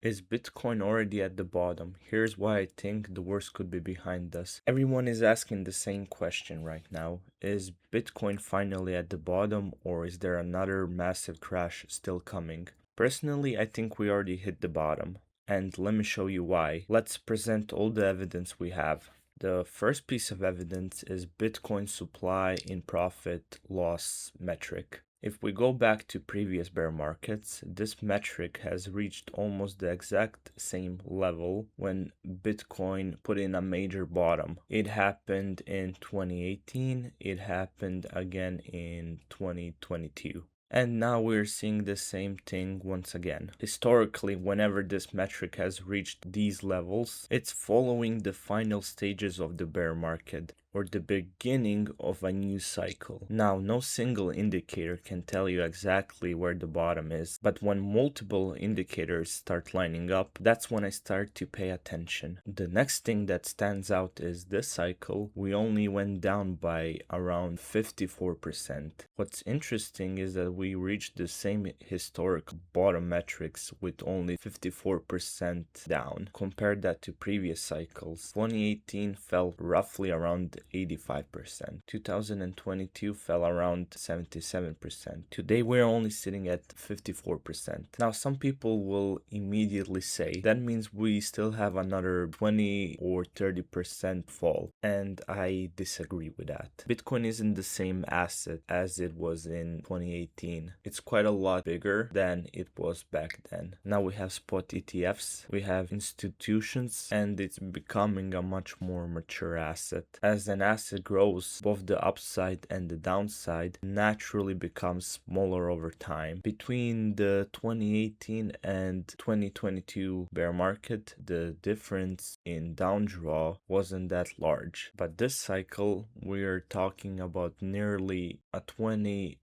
Is Bitcoin already at the bottom? Here's why I think the worst could be behind us. Everyone is asking the same question right now. Is Bitcoin finally at the bottom, or is there another massive crash still coming? Personally, I think we already hit the bottom. And let me show you why. Let's present all the evidence we have. The first piece of evidence is Bitcoin's supply in profit loss metric. If we go back to previous bear markets, this metric has reached almost the exact same level when Bitcoin put in a major bottom. It happened in 2018, it happened again in 2022. And now we're seeing the same thing once again. Historically, whenever this metric has reached these levels, it's following the final stages of the bear market or the beginning of a new cycle. Now, no single indicator can tell you exactly where the bottom is, but when multiple indicators start lining up, that's when I start to pay attention. The next thing that stands out is this cycle, we only went down by around 54%. What's interesting is that we reached the same historic bottom metrics with only 54% down. Compare that to previous cycles. 2018 fell roughly around 85%. 2022 fell around 77%. Today we're only sitting at 54%. Now some people will immediately say that means we still have another 20 or 30% fall, and I disagree with that. Bitcoin isn't the same asset as it was in 2018. It's quite a lot bigger than it was back then. Now we have spot ETFs, we have institutions, and it's becoming a much more mature asset. As an asset grows, both the upside and the downside naturally becomes smaller over time. Between the 2018 and 2022 bear market, the difference in downdraw wasn't that large. But this cycle, we're talking about nearly a 20%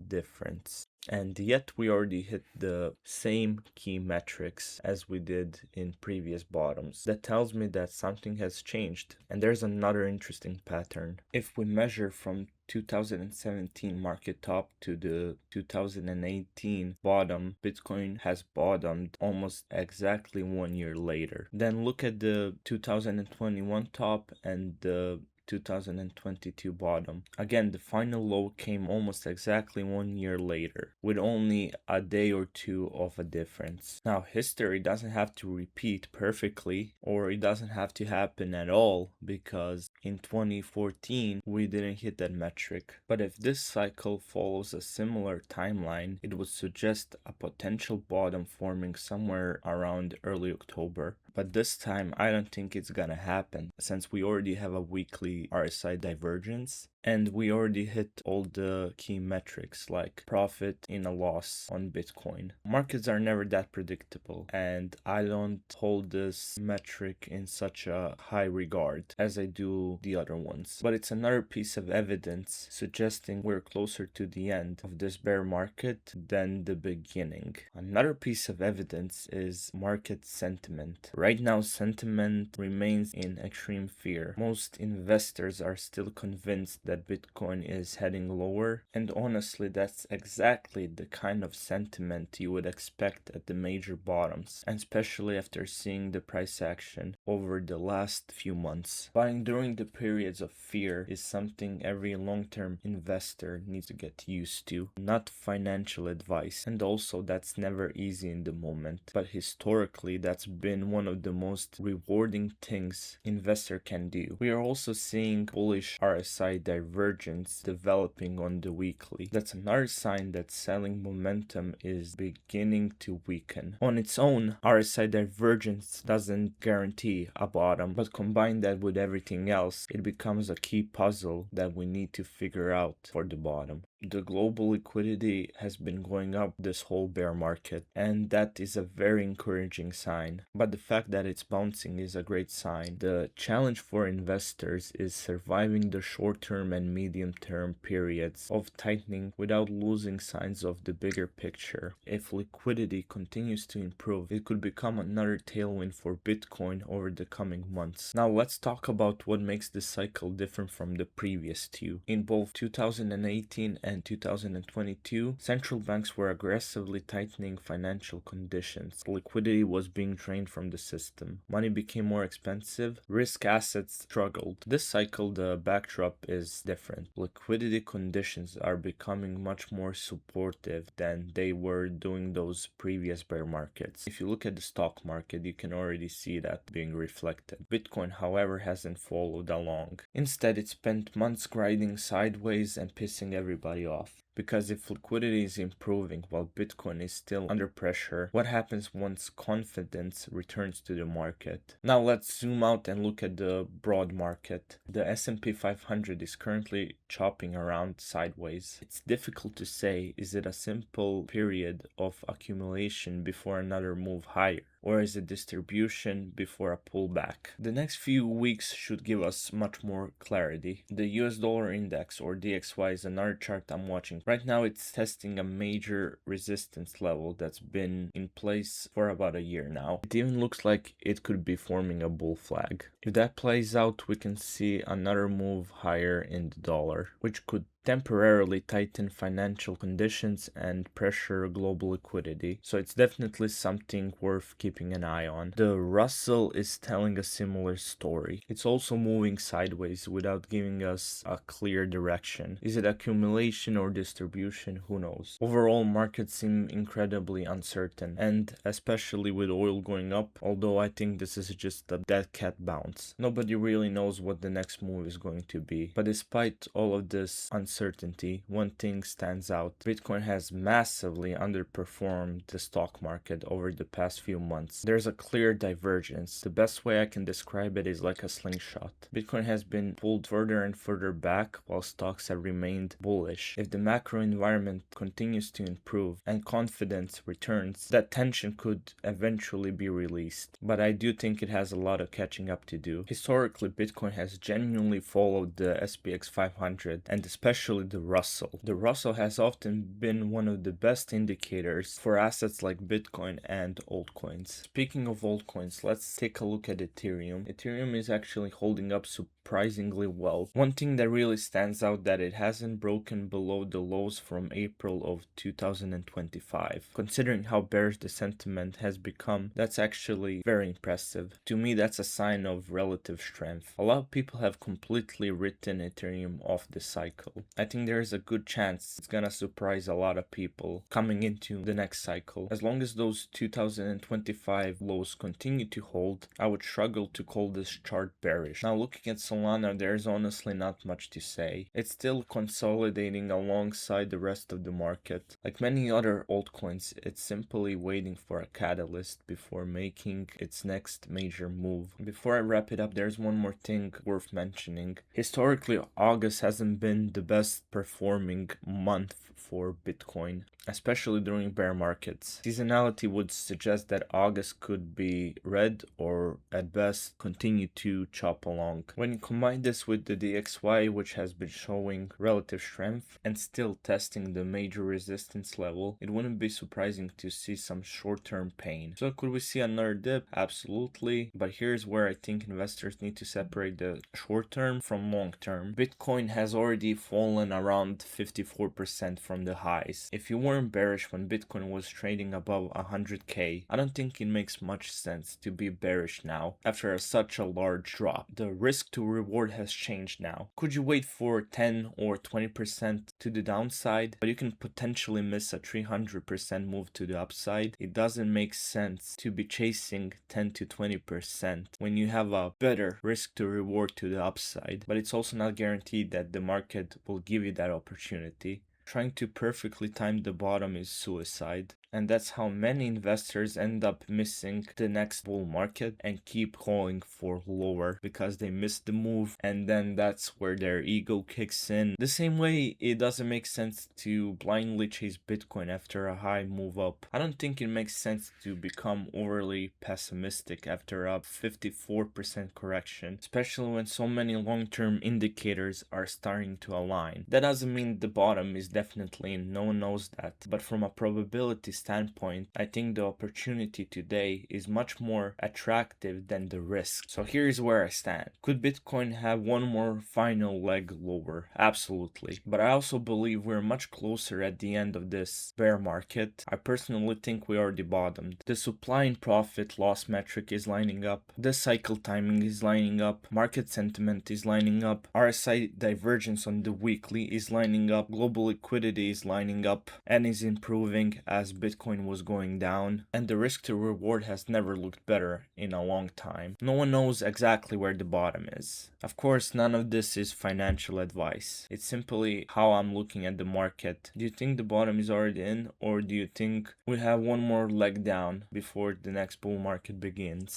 difference. And yet we already hit the same key metrics as we did in previous bottoms. That tells me that something has changed. And there's another interesting pattern. If we measure from 2017 market top to the 2018 bottom, Bitcoin has bottomed almost exactly 1 year later. Then look at the 2021 top and the 2022 bottom. Again, the final low came almost exactly 1 year later, with only a day or two of a difference. Now, history doesn't have to repeat perfectly, or it doesn't have to happen at all, because in 2014 we didn't hit that metric. But if this cycle follows a similar timeline, it would suggest a potential bottom forming somewhere around early October. But this time, I don't think it's gonna happen, since we already have a weekly RSI divergence, and we already hit all the key metrics like profit in a loss on Bitcoin. Markets are never that predictable, and I don't hold this metric in such a high regard as I do the other ones. But it's another piece of evidence suggesting we're closer to the end of this bear market than the beginning. Another piece of evidence is market sentiment. Right now, sentiment remains in extreme fear. Most investors are still convinced that Bitcoin is heading lower, and honestly, that's exactly the kind of sentiment you would expect at the major bottoms, and especially after seeing the price action over the last few months. Buying during the periods of fear is something every long-term investor needs to get used to, not financial advice, and also that's never easy in the moment, but historically that's been one of the most rewarding things investor can do. We are also seeing bullish RSI divergence developing on the weekly. That's another sign that selling momentum is beginning to weaken. On its own, RSI divergence doesn't guarantee a bottom, but combine that with everything else, it becomes a key puzzle that we need to figure out for the bottom. The global liquidity has been going up this whole bear market, and that is a very encouraging sign. But the fact that it's bouncing is a great sign. The challenge for investors is surviving the short-term and medium-term periods of tightening without losing signs of the bigger picture. If liquidity continues to improve, it could become another tailwind for Bitcoin over the coming months. Now let's talk about what makes this cycle different from the previous two. In both 2018 and and 2022, central banks were aggressively tightening financial conditions. Liquidity was being drained from the system. Money became more expensive. Risk assets struggled. This cycle, the backdrop is different. Liquidity conditions are becoming much more supportive than they were during those previous bear markets. If you look at the stock market, you can already see that being reflected. Bitcoin, however, hasn't followed along. Instead, it spent months grinding sideways and pissing everybody off. Because if liquidity is improving while Bitcoin is still under pressure, what happens once confidence returns to the market? Now let's zoom out and look at the broad market. The S&P 500 is currently chopping around sideways. It's difficult to say, is it a simple period of accumulation before another move higher? Or is it distribution before a pullback? The next few weeks should give us much more clarity. The US dollar index, or DXY, is another chart I'm watching. Right now it's testing a major resistance level that's been in place for about a year now. It even looks like it could be forming a bull flag. If that plays out, we can see another move higher in the dollar, which could temporarily tighten financial conditions and pressure global liquidity. So it's definitely something worth keeping an eye on. The Russell is telling a similar story. It's also moving sideways without giving us a clear direction. Is it accumulation or distribution? Who knows? Overall, markets seem incredibly uncertain, and especially with oil going up, although I think this is just a dead cat bounce. Nobody really knows what the next move is going to be. But despite all of this uncertainty, one thing stands out. Bitcoin has massively underperformed the stock market over the past few months. There's a clear divergence. The best way I can describe it is like a slingshot. Bitcoin has been pulled further and further back while stocks have remained bullish. If the macro environment continues to improve and confidence returns, that tension could eventually be released. But I do think it has a lot of catching up to do. Historically, Bitcoin has genuinely followed the SPX 500 and especially the Russell. The Russell has often been one of the best indicators for assets like Bitcoin and altcoins. Speaking of altcoins, let's take a look at Ethereum. Ethereum is actually holding up surprisingly well. One thing that really stands out that it hasn't broken below the lows from April of 2025. Considering how bearish the sentiment has become, that's actually very impressive. To me, that's a sign of relative strength. A lot of people have completely written Ethereum off the cycle. I think there is a good chance it's gonna surprise a lot of people coming into the next cycle. As long as those 2025 lows continue to hold, I would struggle to call this chart bearish. Now looking at Solana, there's honestly not much to say. It's still consolidating alongside the rest of the market. Like many other altcoins, it's simply waiting for a catalyst before making its next major move. Before I wrap it up, there's one more thing worth mentioning. Historically, August hasn't been the best performing month for Bitcoin, especially during bear markets. Seasonality would suggest that August could be red or at best continue to chop along. When you combine this with the DXY, which has been showing relative strength and still testing the major resistance level, it wouldn't be surprising to see some short-term pain. So could we see another dip? Absolutely, but here's where I think investors need to separate the short-term from long-term. Bitcoin has already fallen around 54% from the highs. If you weren't bearish when Bitcoin was trading above 100k, I don't think it makes much sense to be bearish now after such a large drop. The risk to reward has changed now. Could you wait for 10 or 20% to the downside, but you can potentially miss a 300% move to the upside? It doesn't make sense to be chasing 10 to 20% when you have a better risk to reward to the upside, but it's also not guaranteed that the market will give you that opportunity. Trying to perfectly time the bottom is suicide. And that's how many investors end up missing the next bull market and keep calling for lower because they missed the move, and then that's where their ego kicks in. The same way it doesn't make sense to blindly chase Bitcoin after a high move up. I don't think it makes sense to become overly pessimistic after a 54% correction, especially when so many long-term indicators are starting to align. That doesn't mean the bottom is definitely in, no one knows that, but from a probability standpoint, I think the opportunity today is much more attractive than the risk. So here's where I stand. Could Bitcoin have one more final leg lower? Absolutely. But I also believe we're much closer at the end of this bear market. I personally think we already bottomed. The supply and profit loss metric is lining up. The cycle timing is lining up. Market sentiment is lining up. RSI divergence on the weekly is lining up. Global liquidity is lining up and is improving as Bitcoin was going down. And the risk to reward has never looked better in a long time. No one knows exactly where the bottom is. Of course, none of this is financial advice. It's simply how I'm looking at the market. Do you think the bottom is already in, or do you think we have one more leg down before the next bull market begins?